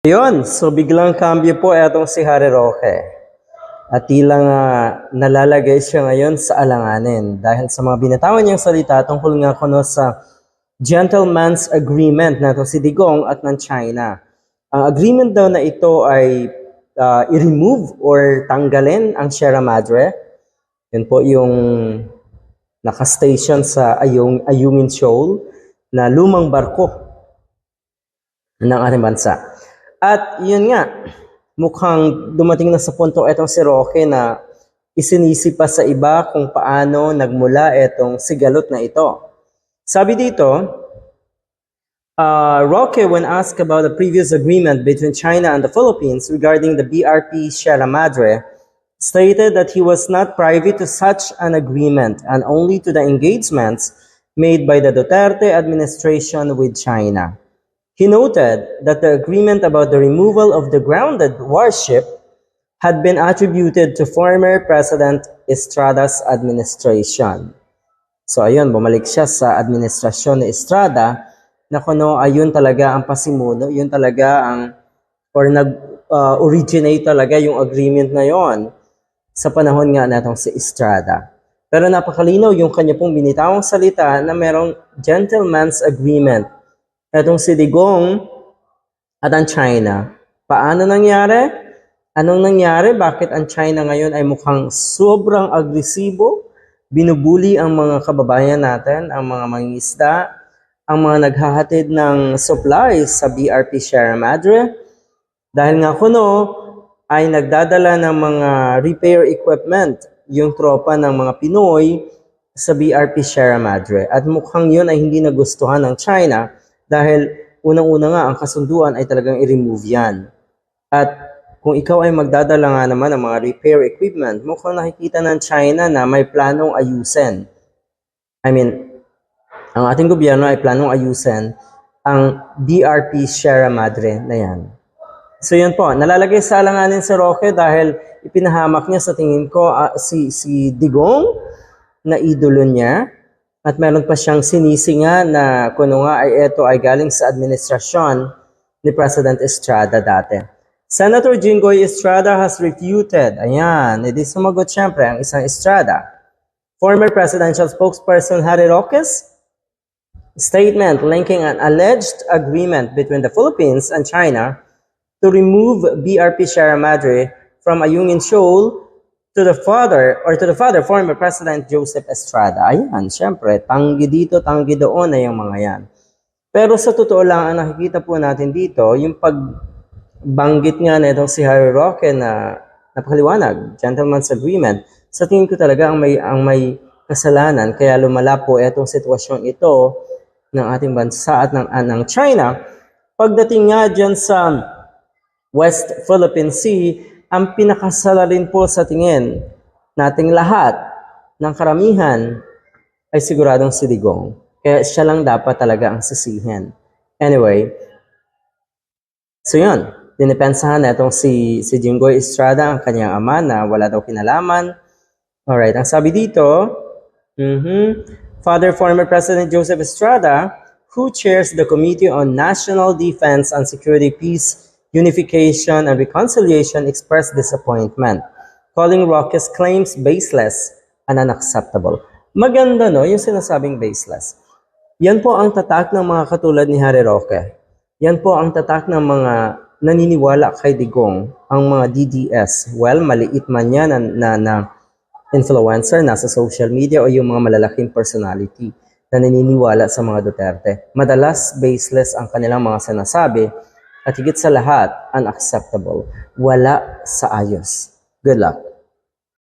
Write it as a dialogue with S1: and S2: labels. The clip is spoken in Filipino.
S1: Yun, so biglang cambio po etong si Harry Roque. At tila nga nalalagay siya ngayon sa alanganin dahil sa mga binatawan niyang salita tungkol nga kuno sa gentleman's agreement na ito si Digong at ng China. Ang agreement daw na ito ay i-remove or tanggalin ang Sierra Madre. Yun po yung nakastation sa Ayungin Shoal na lumang barko ng ating bansa. At yun nga, mukhang dumating na sa punto itong si Roque na isinisi pa sa iba kung paano nagmula itong sigalot na ito. Sabi dito, Roque, when asked about the previous agreement between China and the Philippines regarding the BRP Sierra Madre, stated that he was not privy to such an agreement and only to the engagements made by the Duterte administration with China. He noted that the agreement about the removal of the grounded warship had been attributed to former President Estrada's administration. So ayun, bumalik siya sa administrasyon ni Estrada na kuno ayun talaga ang pasimuno, yun talaga ang or nag-originate talaga yung agreement na yon sa panahon nga natong si Estrada. Pero napakalinaw yung kanya pong binitawang salita na merong gentleman's agreement. Etong si Digong at ang China. Paano nangyari? Anong nangyari? Bakit ang China ngayon ay mukhang sobrang agresibo? Binubuli ang mga kababayan natin, ang mga mangingisda, ang mga naghahatid ng supplies sa BRP Sierra Madre. Dahil nga kuno ay nagdadala ng mga repair equipment yung tropa ng mga Pinoy sa BRP Sierra Madre. At mukhang yun ay hindi nagustuhan ng China dahil unang-una nga ang kasunduan ay talagang i-remove yan. At kung ikaw ay magdadala nga naman ng mga repair equipment, mukhang nakikita ng China na may planong ayusin. Ang ating gobyerno ay planong ayusin ang BRP Sierra Madre na yan. So yun po, nalalagay sa alanganin si Roque dahil ipinahamak niya sa tingin ko si Digong na idolo niya. At meron pa siyang sinisi nga na kuno nga ay ito ay galing sa administrasyon ni President Estrada dati. Senator Jinggoy Estrada has refuted, ayan, hindi sumagot siyempre ang isang Estrada. Former presidential spokesperson Harry Roque's statement linking an alleged agreement between the Philippines and China to remove BRP Sierra Madre from Ayungin Shoal to the father, former President Joseph Estrada. Ayan, syempre, tanggi dito, tanggi doon na yung mga yan. Pero sa totoo lang, ang nakikita po natin dito, yung pagbanggit nga na itong si Harry Roque na napakaliwanag, gentleman's agreement, sa tingin ko talaga ang may kasalanan, kaya lumala po itong sitwasyon ito ng ating bansa at ng China. Pagdating nga dyan sa West Philippine Sea, ang pinakasala rin po sa tingin nating lahat ng karamihan ay siguradong si Digong. Kaya siya lang dapat talaga ang sisihin. Anyway, so yun, dinipensahan na itong si Jinggoy Estrada, ang kanyang ama na wala daw kinalaman. Alright, ang sabi dito, Father former President Joseph Estrada, who chairs the Committee on National Defense and Security, Peace, Unification and Reconciliation, expressed disappointment, calling Roque's claims baseless and unacceptable. Maganda no, yung sinasabing baseless. Yan po ang tatak ng mga katulad ni Harry Roque. Yan po ang tatak ng mga naniniwala kay Digong, ang mga DDS. Well, maliit man yan na influencer, nasa social media o yung mga malalaking personality na naniniwala sa mga Duterte. Madalas baseless ang kanilang mga sinasabi. At higit sa lahat, unacceptable. Wala sa ayos. Good luck.